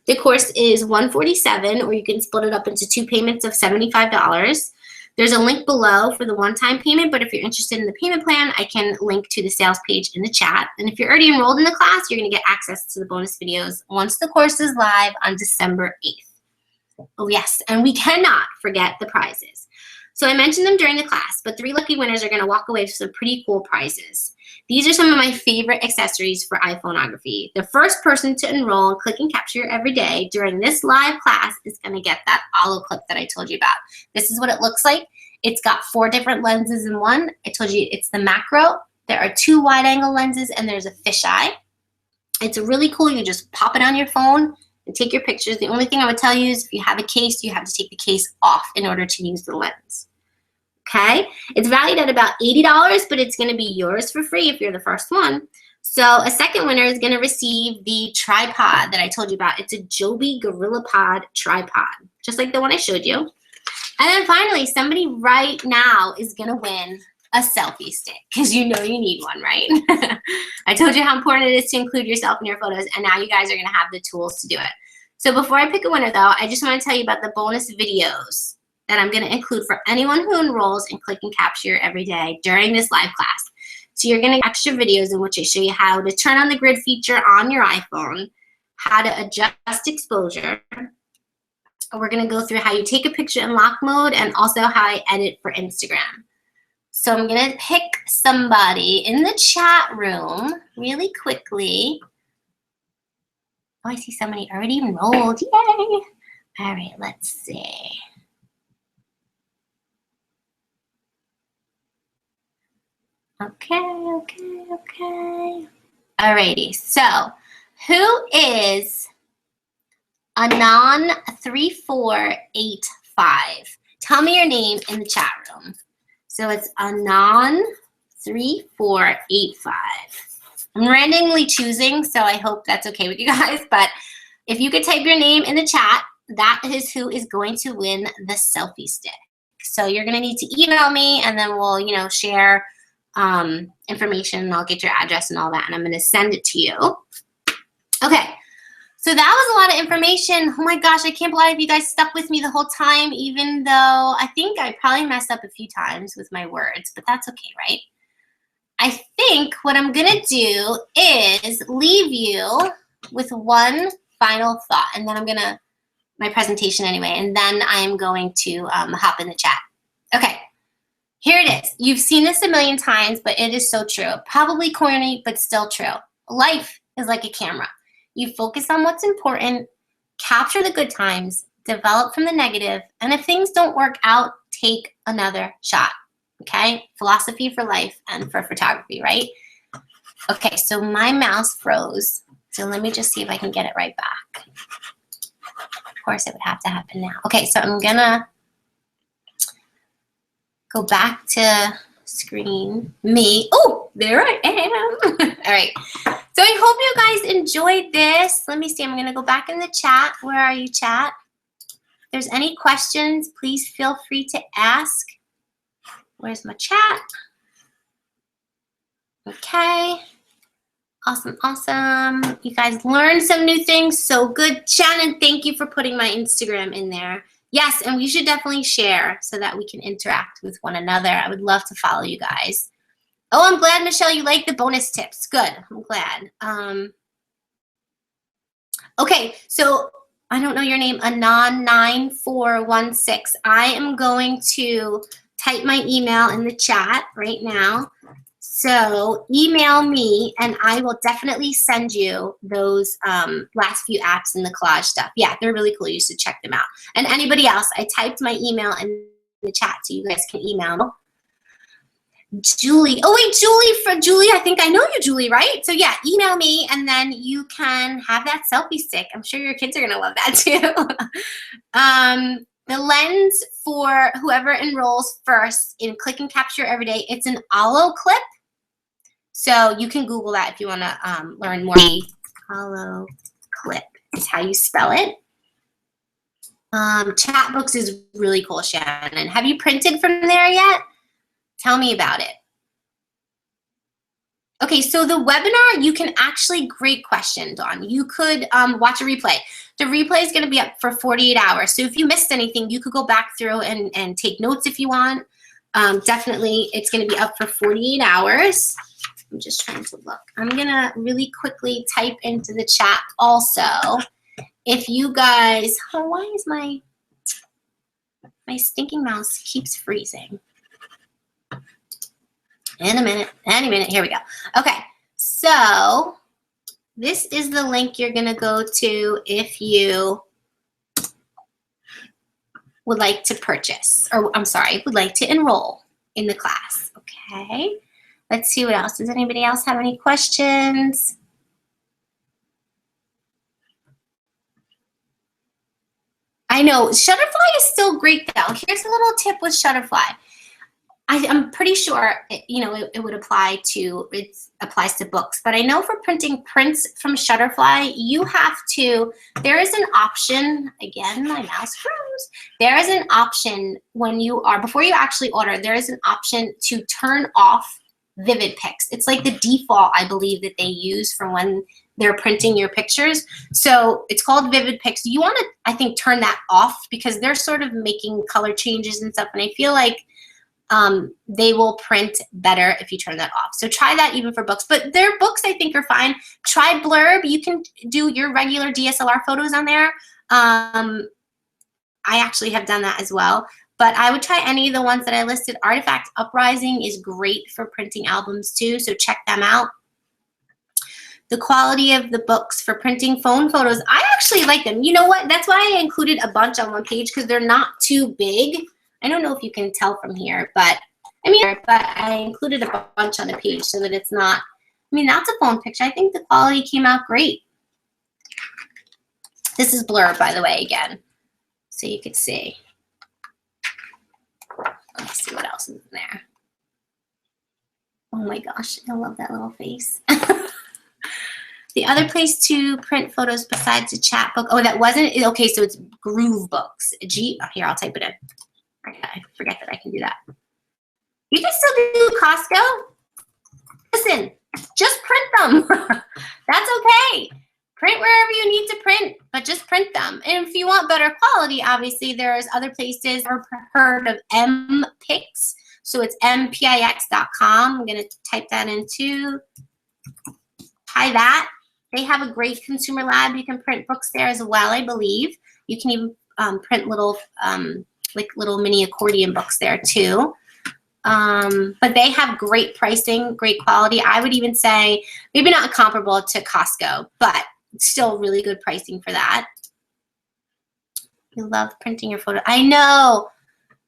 The course is $147, or you can split it up into 2 payments of $75. There's a link below for the one-time payment, but if you're interested in the payment plan, I can link to the sales page in the chat. And if you're already enrolled in the class, you're going to get access to the bonus videos once the course is live on December 8th. Oh yes, and we cannot forget the prizes. So I mentioned them during the class, but 3 lucky winners are going to walk away with some pretty cool prizes. These are some of my favorite accessories for iPhoneography. The first person to enroll and click and capture every day during this live class is going to get that olive clip that I told you about. This is what it looks like. It's got 4 different lenses in one. I told you it's the macro. There are 2 wide-angle lenses, and there's a fisheye. It's really cool. You just pop it on your phone and take your pictures. The only thing I would tell you is if you have a case, you have to take the case off in order to use the lens. Okay, it's valued at about $80, but it's going to be yours for free if you're the first one. So a second winner is going to receive the tripod that I told you about. It's a Joby GorillaPod tripod, just like the one I showed you. And then finally, somebody right now is going to win a selfie stick because you know you need one, right? I told you how important it is to include yourself in your photos, and now you guys are going to have the tools to do it. So before I pick a winner, though, I just want to tell you about the bonus videos that I'm going to include for anyone who enrolls in Click and Capture every day during this live class. So you're going to get extra videos in which I show you how to turn on the grid feature on your iPhone, how to adjust exposure. We're going to go through how you take a picture in lock mode and also how I edit for Instagram. So I'm going to pick somebody in the chat room really quickly. Oh, I see somebody already enrolled. Yay! All right, let's see. Okay. Alrighty, so who is Anon3485? Tell me your name in the chat room. So it's Anon3485. I'm randomly choosing, so I hope that's okay with you guys, but if you could type your name in the chat, that is who is going to win the selfie stick. So you're gonna need to email me and then we'll, share information and I'll get your address and all that and I'm going to send it to you. Okay, So that was a lot of information. Oh my gosh, I can't believe you guys stuck with me the whole time, even though I think I probably messed up a few times with my words, but that's okay, right? I think what I'm gonna do is leave you with one final thought, and then I'm gonna, my presentation anyway, and then I'm going to hop in the chat. Okay, here it is. You've seen this a million times, but it is so true. Probably corny, but still true. Life is like a camera. You focus on what's important, capture the good times, develop from the negative, and if things don't work out, take another shot. Okay, philosophy for life and for photography, right? Okay, so my mouse froze. So let me just see if I can get it right back. Of course, it would have to happen now. Okay, so I'm gonna go back to screen me. Oh, there I am. All right, so I hope you guys enjoyed this. Let me see, I'm gonna go back in the chat. Where are you, chat? If there's any questions, please feel free to ask. Where's my chat? Okay. Awesome, awesome. You guys learned some new things. So good. Shannon, thank you for putting my Instagram in there. Yes, and we should definitely share so that we can interact with one another. I would love to follow you guys. Oh, I'm glad, Michelle, you like the bonus tips. Good. I'm glad. Okay, so I don't know your name, Anon9416. I am going to type my email in the chat right now. So email me and I will definitely send you those last few apps and the collage stuff. Yeah, they're really cool. You should check them out. And anybody else, I typed my email in the chat so you guys can email. Julie. Oh, wait, Julie, I think I know you, Julie, right? So yeah, email me and then you can have that selfie stick. I'm sure your kids are going to love that too. The lens for whoever enrolls first in Click and Capture Every Day, it's an Aloe clip. So you can Google that if you want to learn more. Aloe clip is how you spell it. Chatbooks is really cool, Shannon. Have you printed from there yet? Tell me about it. Okay, so the webinar, you can actually, great question, Dawn. You could watch a replay. The replay is going to be up for 48 hours. So if you missed anything, you could go back through and take notes if you want. Definitely, it's going to be up for 48 hours. I'm just trying to look. I'm going to really quickly type into the chat also. If you guys, oh, why is my stinking mouse keeps freezing? In a minute, any minute, here we go. Okay, so this is the link you're gonna go to if you would like to purchase, or I'm sorry, would like to enroll in the class, okay? Let's see what else. Does anybody else have any questions? I know, Shutterfly is still great though. Here's a little tip with Shutterfly. I'm pretty sure it would apply to, it applies to books, but I know for printing prints from Shutterfly, you have to, there is an option, again, my mouse froze. There is an option when you are, before you actually order, there is an option to turn off Vivid Pics. It's like the default, I believe, that they use for when they're printing your pictures. So it's called Vivid Pics. You want to, I think, turn that off because they're sort of making color changes and stuff, and I feel like they will print better if you turn that off. So try that even for books. But their books, I think, are fine. Try Blurb. You can do your regular DSLR photos on there. I actually have done that as well. But I would try any of the ones that I listed. Artifact Uprising is great for printing albums too, so check them out. The quality of the books for printing phone photos, I actually like them. You know what? That's why I included a bunch on one page because they're not too big. I don't know if you can tell from here, but I included a bunch on the page so that it's not, I mean, that's a phone picture. I think the quality came out great. This is Blurb, by the way, again, so you could see. Let's see what else is in there. Oh my gosh, I love that little face. The other place to print photos besides a chat book, oh, that wasn't, okay, so it's Groove Books. Here, I'll type it in. I forget that I can do that. You can still do Costco. Listen, just print them. That's okay. print wherever you need to print, but just print them. And if you want better quality, obviously there's other places. I've heard of Pics. So it's mpix.com. I'm going to type that into. Try that. They have a great consumer lab. You can print books there as well, I believe. You can even print little, like little mini accordion books there too. But they have great pricing, great quality. I would even say maybe not comparable to Costco, but still really good pricing for that. You love printing your photo. I know.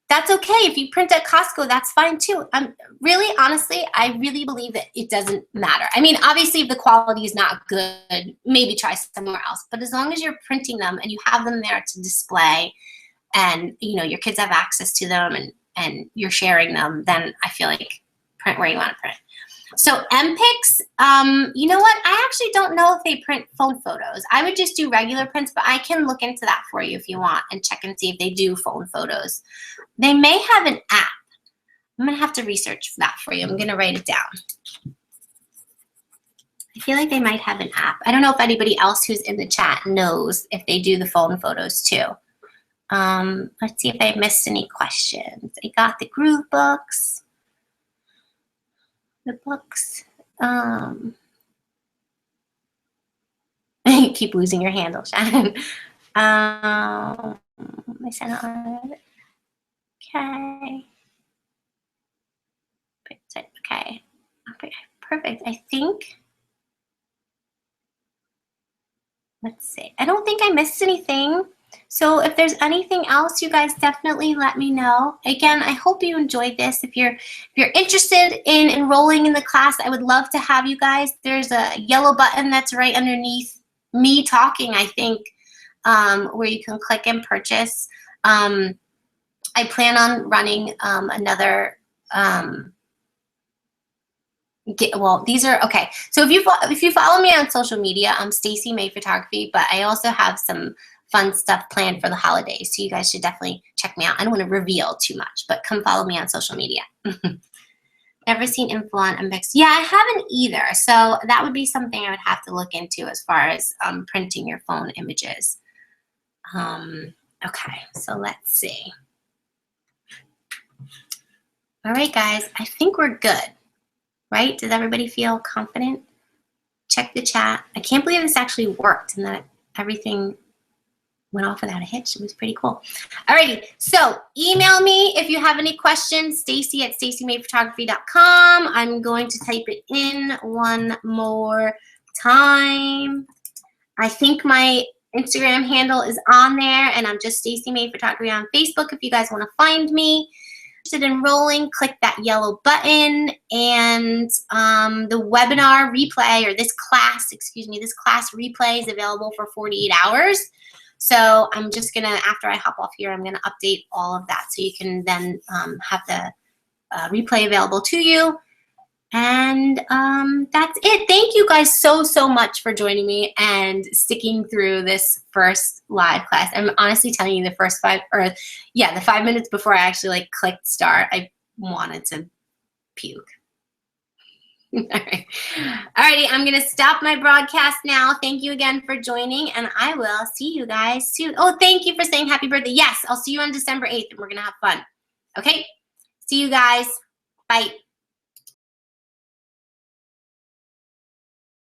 That's okay. If you print at Costco, that's fine too. Really, honestly, I really believe that it doesn't matter. I mean, obviously, if the quality is not good, maybe try somewhere else. But as long as you're printing them and you have them there to display, and you know your kids have access to them, and you're sharing them, then I feel like print where you want to print. So MPix, you know what? I actually don't know if they print phone photos. I would just do regular prints, but I can look into that for you if you want and check and see if they do phone photos. They may have an app. I'm going to have to research that for you. I'm going to write it down. I feel like they might have an app. I don't know if anybody else who's in the chat knows if they do the phone photos too. Let's see if I missed any questions. I got the groove books. The books. You keep losing your handle, Shannon. I sent it on. Okay. Okay. Perfect. I think. Let's see. I don't think I missed anything. So if there's anything else, you guys definitely let me know. Again, I hope you enjoyed this. If you're interested in enrolling in the class, I would love to have you guys. There's a yellow button that's right underneath me talking, I think, where you can click and purchase. I plan on running another. Well, these are okay. So if you follow me on social media, I'm Stacy May Photography, but I also have some fun stuff planned for the holidays. So you guys should definitely check me out. I don't want to reveal too much, but come follow me on social media. Never seen info on MPix. Yeah, I haven't either. So that would be something I would have to look into as far as printing your phone images. Okay, so let's see. All right, guys, I think we're good, right? Does everybody feel confident? Check the chat. I can't believe this actually worked and that everything went off without a hitch. It was pretty cool. Alrighty, so email me if you have any questions, stacy@stacymayphotography.com. I'm going to type it in one more time. I think my Instagram handle is on there, and I'm just Stacy May Photography on Facebook if you guys want to find me. Interested in enrolling, click that yellow button, and the webinar replay, or this class replay is available for 48 hours. So I'm just gonna, after I hop off here, I'm gonna update all of that so you can then have the replay available to you. And that's it. Thank you guys so much for joining me and sticking through this first live class. I'm honestly telling you, the 5 minutes before I actually like clicked start, I wanted to puke. Alrighty, I'm gonna stop my broadcast now. Thank you again for joining, and I will see you guys soon. Oh, thank you for saying happy birthday. Yes, I'll see you on December 8th, and we're gonna have fun. Okay, see you guys. Bye.